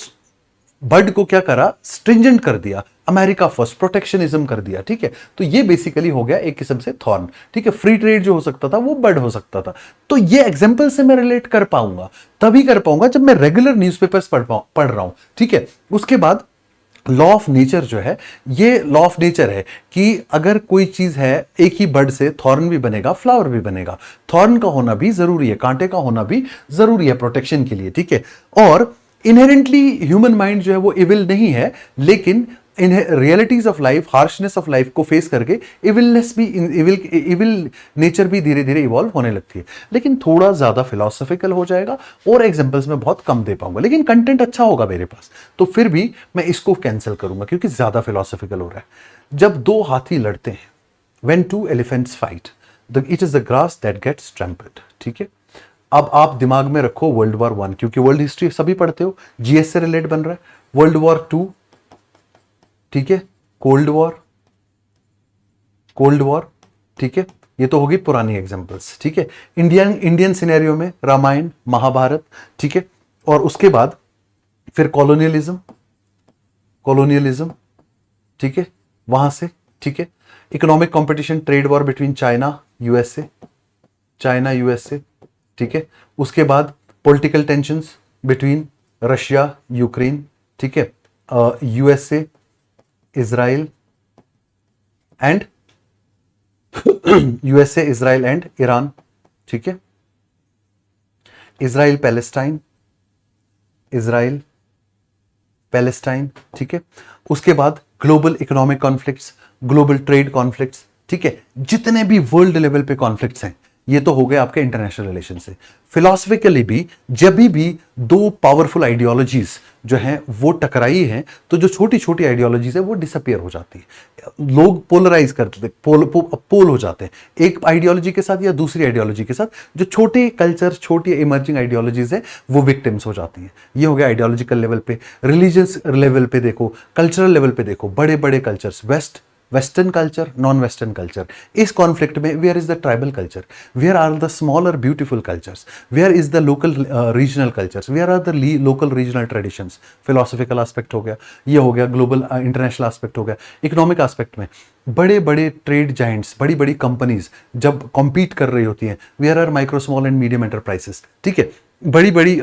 बर्ड को क्या करा, स्ट्रिंजेंट कर दिया, अमेरिका फर्स्ट, प्रोटेक्शनिज्म कर दिया, ठीक है। तो ये बेसिकली हो गया एक किस्म से थॉर्न, ठीक है। फ्री ट्रेड जो हो सकता था वो बर्ड हो सकता था। तो ये एग्जांपल से मैं रिलेट कर पाऊंगा, तभी कर पाऊंगा जब मैं रेगुलर न्यूज़पेपर्स पढ़ रहा हूं, ठीक है। उसके बाद लॉ ऑफ नेचर जो है, ये लॉ ऑफ नेचर है कि अगर कोई चीज है, एक ही बर्ड से थॉर्न भी बनेगा, फ्लावर भी बनेगा। थॉर्न का होना भी जरूरी है, कांटे का होना भी जरूरी है प्रोटेक्शन के लिए, ठीक है। और इनहेरेंटली ह्यूमन माइंड जो है वो इविल नहीं है, लेकिन इन realities of life, harshness of life को फेस करके इविल नेचर भी धीरे धीरे इवॉल्व होने लगती है। लेकिन थोड़ा ज्यादा फिलोसॉफिकल हो जाएगा और एग्जांपल्स में बहुत कम दे पाऊंगा, लेकिन कंटेंट अच्छा होगा मेरे पास, तो फिर भी मैं इसको कैंसिल करूंगा क्योंकि ज्यादा फिलोसॉफिकल हो रहा है। जब दो हाथी लड़ते हैं, when two elephants fight, it is the grass that gets trampled, ठीक है। अब आप दिमाग में रखो वर्ल्ड वॉर 1, क्योंकि वर्ल्ड हिस्ट्री सभी पढ़ते हो, जीएस से रिलेट बन रहा है। वर्ल्ड वॉर 2, ठीक है, कोल्ड वॉर, ठीक है, ये तो होगी पुरानी एग्जांपल्स, ठीक है। इंडियन सिनेरियो में रामायण, महाभारत, ठीक है। और उसके बाद फिर कॉलोनियलिज्म, ठीक है, वहां से, ठीक है। Economic competition, trade war between China USA, ठीक है। उसके बाद political tensions between Russia Ukraine, ठीक है, यूएसए इजराइल एंड ईरान, ठीक है। इजराइल पैलेस्टाइन, ठीक है। उसके बाद global economic conflicts, global trade conflicts, ठीक है। जितने भी वर्ल्ड लेवल पे कॉन्फ्लिक्ट्स हैं, ये तो हो गए आपके इंटरनेशनल रिलेशन से। फिलॉसफिकली भी जब भी दो पावरफुल आइडियोलॉजीज जो हैं वो टकराई हैं, तो जो छोटी छोटी आइडियोलॉजीज है वो डिसअपियर हो जाती है। लोग पोलराइज करते, पोल हो जाते हैं एक आइडियोलॉजी के साथ या दूसरी आइडियोलॉजी के साथ। जो छोटे कल्चर, छोटी इमर्जिंग आइडियोलॉजीज है, वो विक्टिम्स हो जाती हैं। ये हो गया आइडियोलॉजिकल लेवल पे। रिलीजियस लेवल पे देखो, कल्चरल लेवल पे देखो, बड़े बड़े cultures, west western culture, non western culture. इस कॉन्फ्लिक्ट में where is the tribal culture, where are the smaller beautiful cultures, where is the local regional cultures, where are the local regional traditions. Philosophical aspect हो गया, ये हो गया global international aspect हो गया। Economic aspect में बड़े बड़े ट्रेड जाइंट्स, बड़ी बड़ी कंपनीज जब कॉम्पीट कर रही होती हैं, where are micro small and medium enterprises, ठीक है, बड़ी बड़ी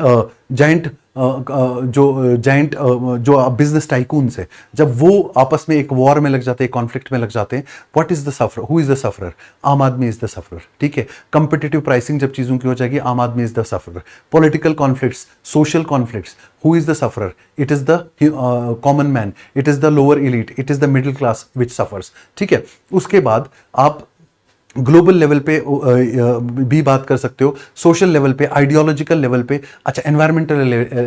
जाइंट जो बिजनेस टाइकून्स है, जब वो आपस में एक वॉर में लग जाते हैं, कॉन्फ्लिक्ट में लग जाते हैं, what is the sufferer, who is the sufferer, आम आदमी इज द सफरर, ठीक है। कंपिटिटिव प्राइसिंग जब चीजों की हो जाएगी, आम आदमी is the sufferer. Political conflicts, social conflicts, who is the sufferer, it is the common man, it is the lower elite, it is the middle class which suffers, ठीक है। उसके बाद आप ग्लोबल लेवल पे भी बात कर सकते हो, सोशल लेवल पे, आइडियोलॉजिकल लेवल पे, अच्छा एनवायरमेंटल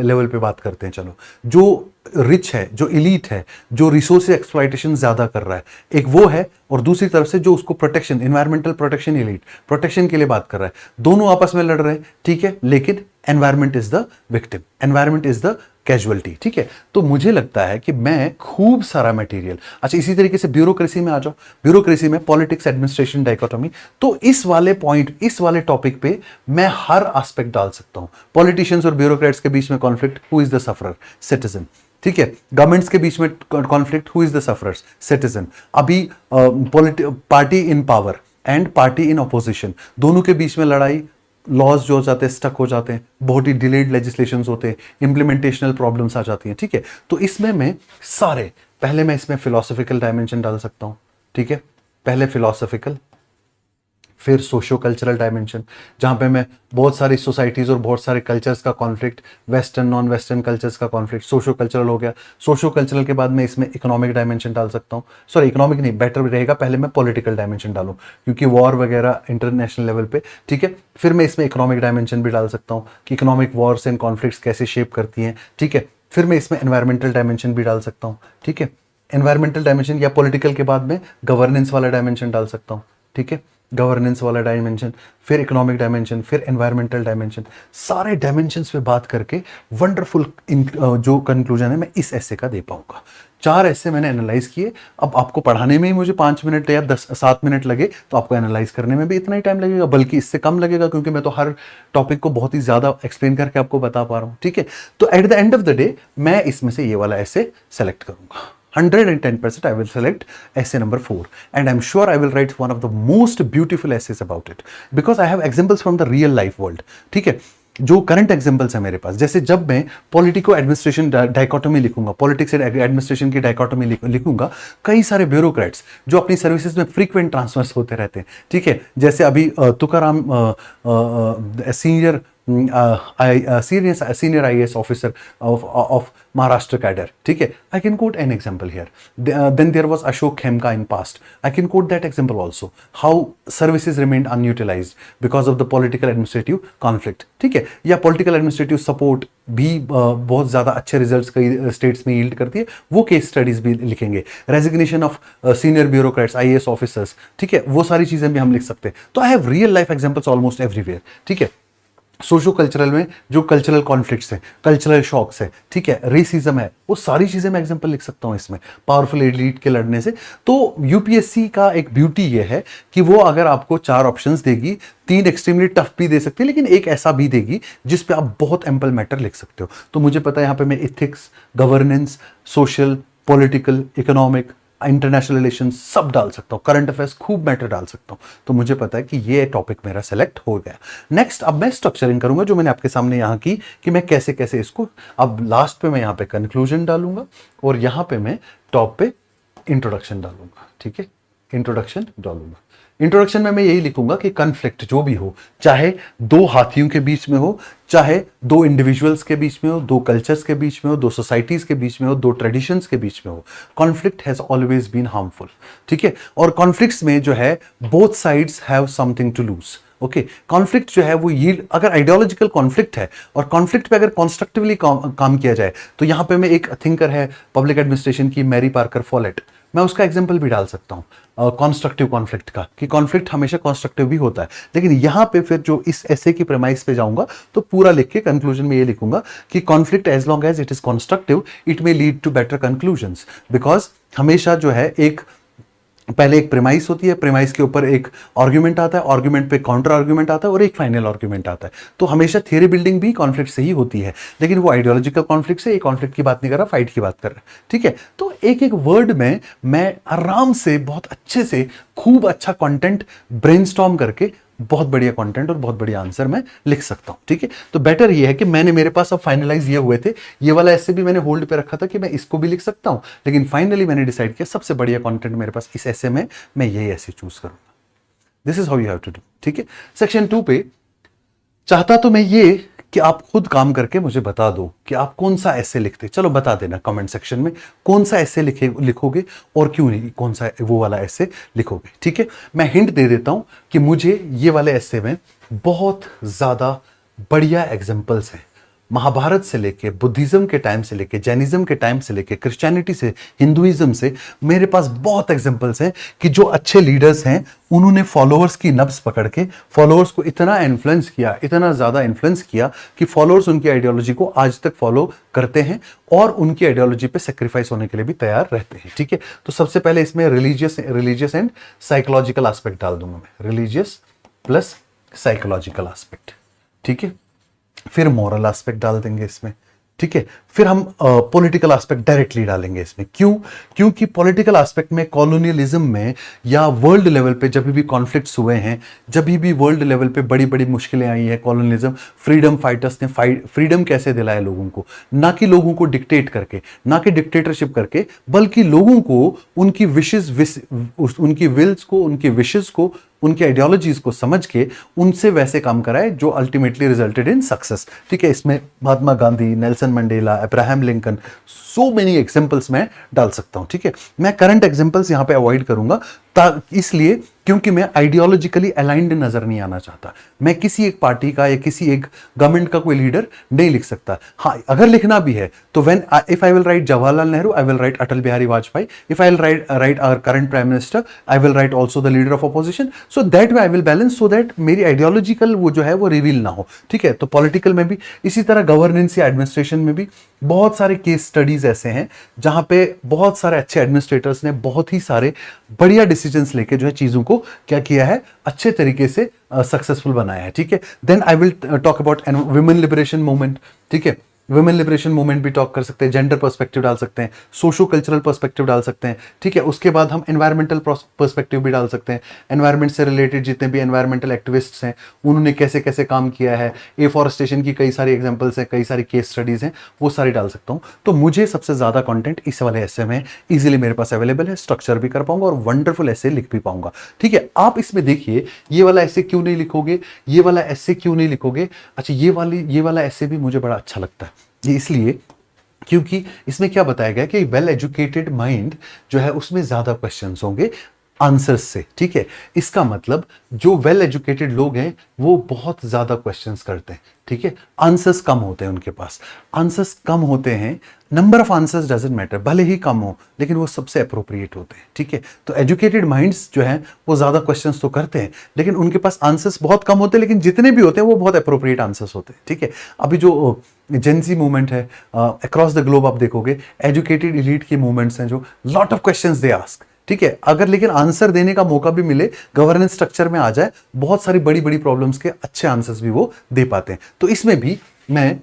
लेवल पे बात करते हैं। चलो, जो रिच है, जो इलीट है, जो रिसोर्स एक्सप्लॉयटेशन ज्यादा कर रहा है, एक वो है, और दूसरी तरफ से जो उसको protection, environmental protection, elite protection के लिए बात कर रहा है। दोनों आपस में लड़ रहे हैं, ठीक है, लेकिन environment is the victim, environment is the casualty, ठीक है। तो मुझे लगता है कि मैं खूब सारा मटेरियल, अच्छा इसी तरीके से ब्यूरोक्रेसी में आ जाओ, ब्यूरोक्रेसी में पॉलिटिक्स, एडमिनिस्ट्रेशन, डाइकोटोमी, तो इस वाले पॉइंट, इस वाले टॉपिक पे मैं हर एस्पेक्ट डाल सकता हूं। पॉलिटिशियंस और ब्यूरोक्रेट्स के बीच में conflict, who is the sufferer, citizen, ठीक है। गवर्नमेंट्स के बीच में conflict, who is the sufferer, citizen. अभी party in power and party in opposition, दोनों के बीच में लड़ाई, लॉज जो हो जाते हैं स्टक हो जाते हैं, बहुत ही डिलेड लेजिस्लेशंस होते हैं, इंप्लीमेंटेशनल प्रॉब्लम्स आ जाती हैं, ठीक है। तो इसमें मैं सारे, पहले मैं इसमें फिलोसॉफिकल डायमेंशन डाल सकता हूं, ठीक है, पहले फिलोसॉफिकल, फिर सोशो कल्चरल डायमेंशन, जहां पे मैं बहुत सारी सोसाइटीज और बहुत सारे कल्चर्स का conflict, western non western cultures का कॉन्फ्लिक्ट, सोशो कल्चरल हो गया। सोशो कल्चरल के बाद मैं इसमें इकोनॉमिक डायमेंशन डाल सकता हूँ, सॉरी इकोनॉमिक नहीं, बेटर रहेगा पहले मैं पॉलिटिकल डायमेंशन डालूं, क्योंकि वॉर वगैरह इंटरनेशनल लेवल पे, ठीक है। फिर मैं इसमें इकोनॉमिक डायमेंशन भी डाल सकता हूँ कि इकोनॉमिक वॉर्स एंड कॉन्फ्लिक्ट्स कैसे शेप करती हैं, ठीक है। फिर मैं इसमें एनवायरमेंटल डायमेंशन भी डाल सकता हूँ, ठीक है। एनवायरमेंटल डायमेंशन या पॉलिटिकल के बाद में गवर्नेंस वाला डायमेंशन डाल सकता हूँ, ठीक है, गवर्नेंस वाला डायमेंशन, फिर इकोनॉमिक डायमेंशन, फिर एनवायरमेंटल डायमेंशन, सारे डायमेंशंस पे बात करके वंडरफुल जो कंक्लूजन है मैं इस ऐसे का दे पाऊंगा। 4 ऐसे मैंने एनालाइज किए। अब आपको पढ़ाने में ही मुझे 5 मिनट या 7 मिनट लगे, तो आपको एनालाइज करने में भी इतना ही टाइम लगेगा, बल्कि इससे कम लगेगा, क्योंकि मैं तो हर टॉपिक को बहुत ही ज्यादा एक्सप्लेन करके आपको बता पा रहा हूं, ठीक है। तो at the end of the day मैं इसमें से ये वाला ऐसे सेलेक्ट करूंगा। 110% I will select essay number 4, and I'm sure I will write one of the most beautiful essays about it, because I have examples from the real life world, ठीक है। जो करंट एग्जाम्पल्स है मेरे पास, जैसे जब मैं politico administration dichotomy लिखूंगा, politics and administration की डाइकोटोमी लिखूंगा, कई सारे ब्यूरोक्रेट्स जो अपनी सर्विसेज में फ्रीक्वेंट ट्रांसफर्स होते रहते हैं, ठीक है। जैसे अभी Tukaram senior senior IAS officer of Maharashtra cadre, ठीक है। I can quote an example here. Then there was Ashok Khemka in past. I can quote that example also. How services remained unutilized because of the political administrative conflict, ठीक है। या political administrative support भी बहुत ज़्यादा अच्छे results कई states में yield करती है, वो केस स्टडीज भी लिखेंगे। Resignation of senior bureaucrats, IAS officers, ठीक है, वो सारी चीज़ें भी हम लिख सकते हैं। तो I have real life examples almost everywhere, ठीक है। सोशो कल्चरल में जो कल्चरल कॉन्फ्लिक्ट्स हैं, कल्चरल शॉक्स है, ठीक है, रेसिज्म है, वो सारी चीजें मैं एग्जांपल लिख सकता हूं इसमें, पावरफुल एलीट के लड़ने से। तो यूपीएससी का एक ब्यूटी ये है कि वो अगर आपको 4 ऑप्शंस देगी, 3 एक्सट्रीमली टफ भी दे सकती है, लेकिन एक ऐसा भी देगी जिस पे आप बहुत एम्पल मैटर लिख सकते हो। तो मुझे पता है यहाँ पे मैं ethics, governance, social, political, economic, international relation सब डाल सकता हूँ, करंट अफेयर्स खूब मैटर डाल सकता हूँ। तो मुझे पता है कि ये टॉपिक मेरा सेलेक्ट हो गया। नेक्स्ट अब मैं स्ट्रक्चरिंग करूंगा, जो मैंने आपके सामने यहाँ की कि मैं कैसे कैसे इसको, अब लास्ट पे मैं यहाँ पे कंक्लूजन डालूंगा और यहाँ पे मैं टॉप पे इंट्रोडक्शन डालूंगा, ठीक है, इंट्रोडक्शन डालूंगा। इंट्रोडक्शन में मैं यही लिखूंगा कि कॉन्फ्लिक्ट जो भी हो, चाहे 2 हाथियों के बीच में हो, चाहे 2 इंडिविजुअल्स के बीच में हो, 2 कल्चर्स के बीच में हो, 2 सोसाइटीज के बीच में हो, 2 ट्रेडिशंस के बीच में हो, conflict has always been harmful, ठीक है। और कॉन्फ्लिक्ट्स में जो है both sides have something to lose, okay. Conflict जो है वो यील्ड, अगर आइडियोलॉजिकल कॉन्फ्लिक्ट है और कॉन्फ्लिक्ट पे अगर कॉन्स्ट्रक्टिवली काम किया जाए, तो यहां पे मैं एक थिंकर है पब्लिक एडमिनिस्ट्रेशन की, मैरी पार्कर फॉलेट, मैं उसका एग्जांपल भी डाल सकता हूं कॉन्स्ट्रक्टिव कॉन्फ्लिक्ट का, कि कॉन्फ्लिक्ट हमेशा कॉन्स्ट्रक्टिव भी होता है। लेकिन यहां पे फिर जो इस ऐसे की प्रेमाइस पे जाऊंगा तो पूरा लिख के कंक्लूजन में ये लिखूंगा कि conflict as long as it is constructive it may lead to better conclusions, because हमेशा जो है एक पहले एक प्रेमाइस होती है, प्रेमाइस के ऊपर एक आर्ग्यूमेंट आता है, आर्ग्यूमेंट पे काउंटर आर्ग्यूमेंट आता है और एक फाइनल आर्ग्यूमेंट आता है। तो हमेशा थियरी बिल्डिंग भी कॉन्फ्लिक्ट से ही होती है, लेकिन वो आइडियोलॉजिकल कॉन्फ्लिक्ट से, ये कॉन्फ्लिक्ट की बात नहीं कर रहा, फाइट की बात कर रहा है। ठीक है, तो एक एक वर्ड में मैं आराम से बहुत अच्छे से खूब अच्छा कंटेंट ब्रेनस्टॉर्म करके बहुत बढ़िया कंटेंट और बहुत बढ़िया आंसर मैं लिख सकता हूं। ठीक है, तो बेटर ये है कि मेरे पास अब फाइनलाइज ये हुए थे, ये वाला ऐसे भी मैंने होल्ड पे रखा था कि मैं इसको भी लिख सकता हूं, लेकिन फाइनली मैंने डिसाइड किया सबसे बढ़िया कंटेंट मेरे पास इस ऐसे में, मैं यही ऐसे चूज करूंगा। This is how you have to do. ठीक है, सेक्शन 2 पे चाहता तो मैं ये कि आप खुद काम करके मुझे बता दो कि आप कौन सा ऐसे लिखते, चलो बता देना कमेंट सेक्शन में कौन सा ऐसे लिखोगे और क्यों नहीं, कौन सा वो वाला ऐसे लिखोगे। ठीक है, मैं हिंट दे देता हूं कि मुझे ये वाले ऐसे में बहुत ज्यादा बढ़िया एग्जांपल्स हैं, महाभारत से लेके बुद्धिज्म के टाइम से लेके जैनिज्म के टाइम से लेके क्रिश्चियनिटी से हिंदुइज्म से मेरे पास बहुत एग्जांपल्स हैं कि जो अच्छे लीडर्स हैं उन्होंने फॉलोअर्स की नब्ज पकड़ के फॉलोअर्स को इतना इन्फ्लुएंस किया, इतना ज्यादा इन्फ्लुएंस किया कि फॉलोअर्स उनकी आइडियोलॉजी को आज तक फॉलो करते हैं और उनकी आइडियोलॉजी पे सेक्रीफाइस होने के लिए भी तैयार रहते हैं। ठीक है, तो सबसे पहले इसमें रिलीजियस एंड साइकोलॉजिकल एस्पेक्ट डाल दूंगा मैं, रिलीजियस प्लस साइकोलॉजिकल एस्पेक्ट। ठीक है, फिर मॉरल एस्पेक्ट डाल देंगे इसमें। ठीक है, फिर हम पॉलिटिकल एस्पेक्ट डायरेक्टली डालेंगे इसमें। क्योंकि पॉलिटिकल एस्पेक्ट में कॉलोनियलिज्म में या वर्ल्ड लेवल पे जब भी कॉन्फ्लिक्ट्स हुए हैं, जब भी वर्ल्ड लेवल पे बड़ी बड़ी मुश्किलें आई हैं, कॉलोनियलिज्म, फ्रीडम फाइटर्स ने फ्रीडम कैसे दिलाया लोगों को, ना कि लोगों को डिक्टेट करके, ना कि डिक्टेटरशिप करके, बल्कि लोगों को उनकी विशेस, उनकी विल्स को, उनकी विशेस को, उनकी आइडियोलॉजीज को समझ के उनसे वैसे काम कराए जो अल्टीमेटली रिजल्टेड इन सक्सेस। ठीक है, इसमें Mahatma Gandhi, Nelson Mandela, Abraham Lincoln, so many examples मैं डाल सकता हूं। ठीक है, मैं करंट एग्जांपल्स यहां पे अवॉइड करूंगा इसलिए क्योंकि मैं आइडियोलॉजिकली अलाइंड नजर नहीं आना चाहता। मैं किसी एक पार्टी का या किसी एक गवर्नमेंट का कोई लीडर नहीं लिख सकता। हाँ, अगर लिखना भी है तो if I will write Jawaharlal Nehru, I will write Atal Bihari Vajpayee. If I will write our current prime minister, I will write also the leader of opposition. So that way I will balance, so that मेरी ideological वो जो है वो reveal ना हो। ठीक है, तो पॉलिटिकल में भी इसी तरह, गवर्नेंस या एडमिनिस्ट्रेशन में भी बहुत सारे केस स्टडीज ऐसे हैं जहां पे बहुत सारे अच्छे एडमिनिस्ट्रेटर्स ने बहुत ही सारे बढ़िया डिसीजंस लेके जो है चीजों को क्या किया है, अच्छे तरीके से सक्सेसफुल बनाया है। ठीक है, then I will talk about women liberation movement. ठीक है, वुमेन लिबरेशन मूवमेंट भी टॉक कर सकते हैं, जेंडर पर्सपेक्टिव डाल सकते हैं, सोशो कल्चरल पर्सपेक्टिव डाल सकते हैं। ठीक है, उसके बाद हम एनवायरमेंटल पर्सपेक्टिव भी डाल सकते हैं, एनवायरमेंट से रिलेटेड जितने भी एनवायरमेंटल एक्टिविस्ट्स हैं उन्होंने कैसे कैसे काम किया है, एफॉरेस्टेशन की कई सारी एग्जांपल्स हैं, कई सारी केस स्टडीज हैं, वो सारी डाल सकता हूं। तो मुझे सबसे ज्यादा कंटेंट इस वाले ऐसे में इजीली मेरे पास अवेलेबल है, स्ट्रक्चर भी कर पाऊंगा और वंडरफुल ऐसे लिख भी पाऊंगा। ठीक है, आप इसमें देखिए ये वाला ऐसे क्यों नहीं लिखोगे, ये वाला ऐसे क्यों नहीं लिखोगे। अच्छा, ये वाला ऐसे भी मुझे बड़ा अच्छा लगता है, ये इसलिए क्योंकि इसमें क्या बताया गया कि वेल एजुकेटेड माइंड जो है उसमें ज्यादा क्वेश्चंस होंगे आंसर्स से। ठीक है, इसका मतलब जो वेल एजुकेटेड लोग हैं वो बहुत ज्यादा क्वेश्चंस करते हैं। ठीक है, आंसर्स कम होते हैं उनके पास, आंसर्स कम होते हैं, number of answers doesn't matter, भले ही कम हो लेकिन वो सबसे अप्रोप्रिएट होते हैं। ठीक है, तो एजुकेटेड माइंड्स जो हैं वो ज्यादा क्वेश्चंस तो करते हैं लेकिन उनके पास आंसर्स बहुत कम होते हैं, लेकिन जितने भी होते हैं वो बहुत अप्रोप्रिएट आंसर्स होते हैं। ठीक है, अभी जो जेंजी मूवमेंट है अक्रॉस द ग्लोब आप देखोगे, एजुकेटेड एलीट की मूवमेंट्स हैं जो lot of questions they ask. ठीक है, अगर लेकिन आंसर देने का मौका भी मिले, गवर्नेंस स्ट्रक्चर में आ जाए, बहुत सारी बड़ी बड़ी प्रॉब्लम्स के अच्छे आंसर्स भी वो दे पाते हैं। तो इसमें भी मैं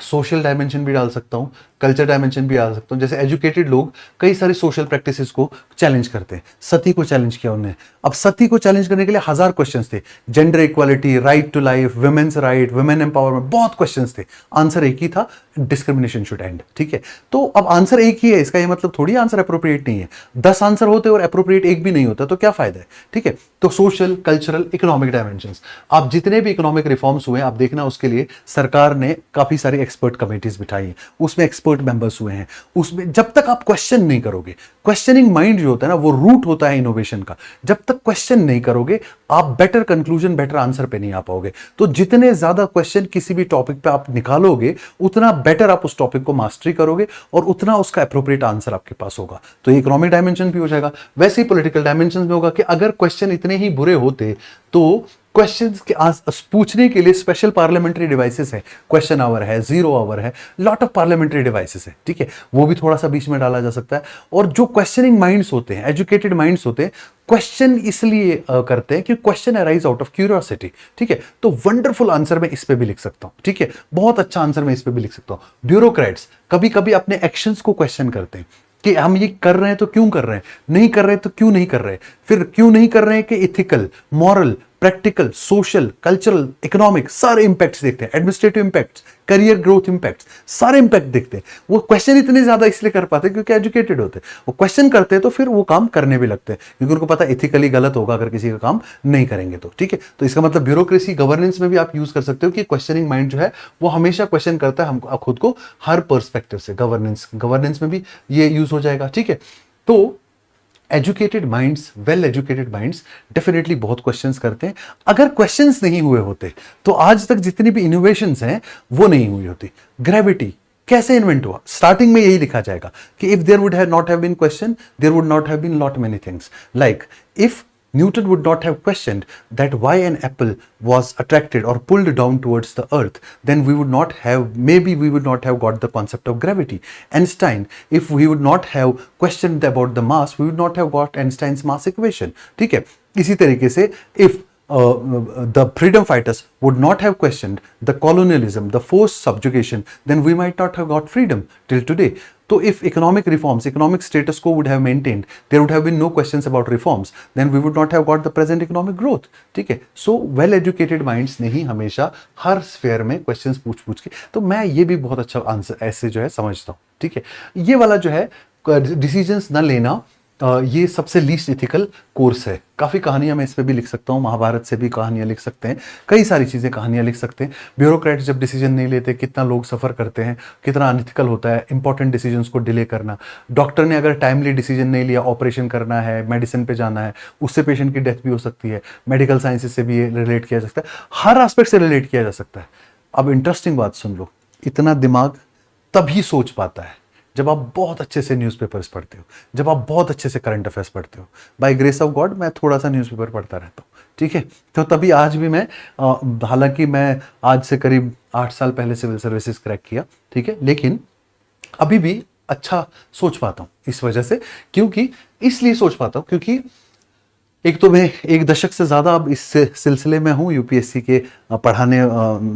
सोशल डायमेंशन भी डाल सकता हूं, कल्चर डायमेंशन भी डाल सकता हूं। जैसे एजुकेटेड लोग कई सारे सोशल प्रैक्टिसेस को चैलेंज करते हैं, सती को चैलेंज किया उन्होंने। अब सती को चैलेंज करने के लिए हजार क्वेश्चंस थे, gender equality, right to life, women's right, women empowerment, बहुत क्वेश्चंस थे। आंसर एक ही था, डिस्क्रिमिनेशन शुड एंड। ठीक है, तो अब आंसर एक ही है, इसका ये मतलब थोड़ी आंसर अप्रोप्रिएट नहीं है। 10 आंसर होते और अप्रोप्रिएट एक भी नहीं होता तो क्या फायदा है। ठीक है, तो सोशल, कल्चरल, इकोनॉमिक डायमेंशंस, आप जितने भी इकोनॉमिक रिफॉर्म्स हुए आप देखना, उसके लिए सरकार ने काफी सारी एक्सपर्ट कमेटीज बिठाई हैं, उसमें एक्सपर्ट मेंबर्स हुए हैं। उसमें जब तक आप क्वेश्चन नहीं करोगे, क्वेश्चनिंग माइंड जो होता है ना वो रूट होता है इनोवेशन का, जब तक क्वेश्चन नहीं करोगे आप बेटर कंक्लूजन, बेटर आंसर पे नहीं आ पाओगे। तो जितने ज्यादा क्वेश्चन किसी भी टॉपिक पे आप निकालोगे उतना बेटर आप उस टॉपिक को मास्टरी करोगे और उतना उसका एप्रोप्रिएट आंसर आपके पास होगा। तो इकोनॉमिक डायमेंशन भी हो जाएगा। वैसे ही पॉलिटिकल डायमेंशन में होगा कि अगर क्वेश्चन इतने ही बुरे होते तो क्वेश्चंस के पूछने के लिए स्पेशल पार्लियामेंट्री डिवाइसेस है, क्वेश्चन आवर है, जीरो आवर है, लॉट ऑफ पार्लियामेंट्री डिवाइसेस है, ठीक है, वो भी थोड़ा सा बीच में डाला जा सकता है। और जो क्वेश्चनिंग माइंड्स होते हैं, एजुकेटेड माइंड्स होते हैं, क्वेश्चन इसलिए करते हैं कि question arise out of curiosity, ठीक है। तो वंडरफुल आंसर मैं इस पे भी लिख सकता हूं, ठीक है, बहुत अच्छा आंसर मैं इस पे भी लिख सकता हूं। ब्यूरोक्रेट्स कभी कभी अपने एक्शंस को क्वेश्चन करते हैं कि हम ये कर रहे हैं तो क्यों कर रहे हैं, नहीं कर रहे हैं तो क्यों नहीं कर रहे, फिर क्यों नहीं कर रहे हैं कि ethical, moral, practical, social, cultural, economic सारे इंपैक्ट्स देखते हैं, administrative impacts, career growth impacts, सारे इंपैक्ट देखते हैं। वो क्वेश्चन इतने ज्यादा इसलिए कर पाते हैं क्योंकि एजुकेटेड होते हैं। वो क्वेश्चन करते हैं तो फिर वो काम करने भी लगते हैं क्योंकि उनको पता इथिकली गलत होगा अगर किसी का काम नहीं करेंगे तो, ठीक है। तो इसका मतलब ब्यूरोक्रेसी गवर्नेंस में भी आप यूज कर सकते हो कि क्वेश्चनिंग माइंड जो है वो हमेशा क्वेश्चन करता है हम खुद को हर पर्सपेक्टिव से। गवर्नेंस में भी ये यूज हो जाएगा, ठीक है। तो educated minds, well educated minds definitely बहुत क्वेश्चंस करते हैं। अगर क्वेश्चंस नहीं हुए होते तो आज तक जितनी भी इनोवेशंस हैं वो नहीं हुई होती। ग्रेविटी कैसे इन्वेंट हुआ, स्टार्टिंग में यही लिखा जाएगा कि if there would have not have been question, there would not have been lot many things, like if Newton would not have questioned that why an apple was attracted or pulled down towards the earth, then we would not have, maybe we would not have got the concept of gravity. Einstein, if we would not have questioned about the mass, we would not have got Einstein's mass equation. ठीक है, इसी तरीके से if the freedom fighters would not have questioned the colonialism, the forced subjugation, then we might not have got freedom till today. So if economic reforms, economic status quo would have maintained, there would have been no questions about reforms, then we would not have got the present economic growth, ठीक है। So well educated minds ने ही हमेशा हर sphere में questions पूछ के, तो मैं ये भी बहुत अच्छा आंसर ऐसे जो है समझता हूँ, ठीक है। ये वाला जो है डिसीजंस न लेना, ये सबसे लीस्ट इथिकल कोर्स है। काफ़ी कहानियां मैं इस पे भी लिख सकता हूँ, महाभारत से भी कहानियां लिख सकते हैं, कई सारी चीज़ें कहानियां लिख सकते हैं। ब्यूरोक्रेट्स जब डिसीजन नहीं लेते कितना लोग सफ़र करते हैं, कितना अनइथिकल होता है इंपॉर्टेंट डिसीजंस को डिले करना। डॉक्टर ने अगर टाइमली डिसीजन नहीं लिया, ऑपरेशन करना है, मेडिसिन पे जाना है, उससे पेशेंट की डेथ भी हो सकती है। मेडिकल साइंसेज से भी ये रिलेट किया जा सकता है, हर एस्पेक्ट से रिलेट किया जा सकता है। अब इंटरेस्टिंग बात सुन लो, इतना दिमाग तभी सोच पाता है जब आप बहुत अच्छे से न्यूज़पेपर्स पढ़ते हो, जब आप बहुत अच्छे से करंट अफेयर्स पढ़ते हो। बाय ग्रेस ऑफ गॉड मैं थोड़ा सा न्यूज़पेपर पढ़ता रहता हूँ, ठीक है। तो तभी आज भी मैं, हालांकि मैं आज से करीब 8 साल पहले सिविल सर्विसेज क्रैक किया, ठीक है, लेकिन अभी भी अच्छा सोच पाता हूँ इस वजह से, क्योंकि इसलिए सोच पाता हूँ क्योंकि एक तो मैं 1 दशक से ज़्यादा अब इस सिलसिले में हूँ यूपीएससी के पढ़ाने,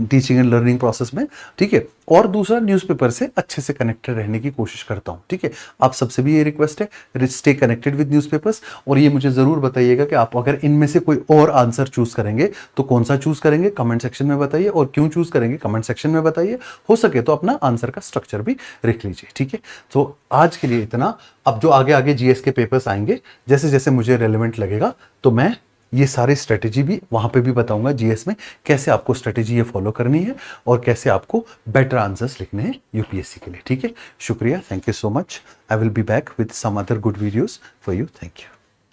टीचिंग एंड लर्निंग प्रोसेस में, ठीक है। और दूसरा न्यूज़पेपर से अच्छे से कनेक्टेड रहने की कोशिश करता हूँ, ठीक है। आप सबसे भी ये रिक्वेस्ट है, स्टे कनेक्टेड विद न्यूज़पेपर्स। और ये मुझे ज़रूर बताइएगा कि आप अगर इनमें से कोई और आंसर चूज़ करेंगे तो कौन सा चूज़ करेंगे, कमेंट सेक्शन में बताइए, और क्यों चूज़ करेंगे कमेंट सेक्शन में बताइए। हो सके तो अपना आंसर का स्ट्रक्चर भी लिख लीजिए, ठीक है। तो आज के लिए इतना। अब जो आगे आगे जीएस के पेपर्स आएंगे, जैसे जैसे मुझे रेलेवेंट लगेगा तो मैं ये सारी स्ट्रेटेजी भी वहां पे भी बताऊंगा जीएस में, कैसे आपको स्ट्रेटेजी ये फॉलो करनी है और कैसे आपको बेटर आंसर्स लिखने हैं यूपीएससी के लिए, ठीक है। शुक्रिया, thank you so much. I will be back with some other good videos for you. Thank you.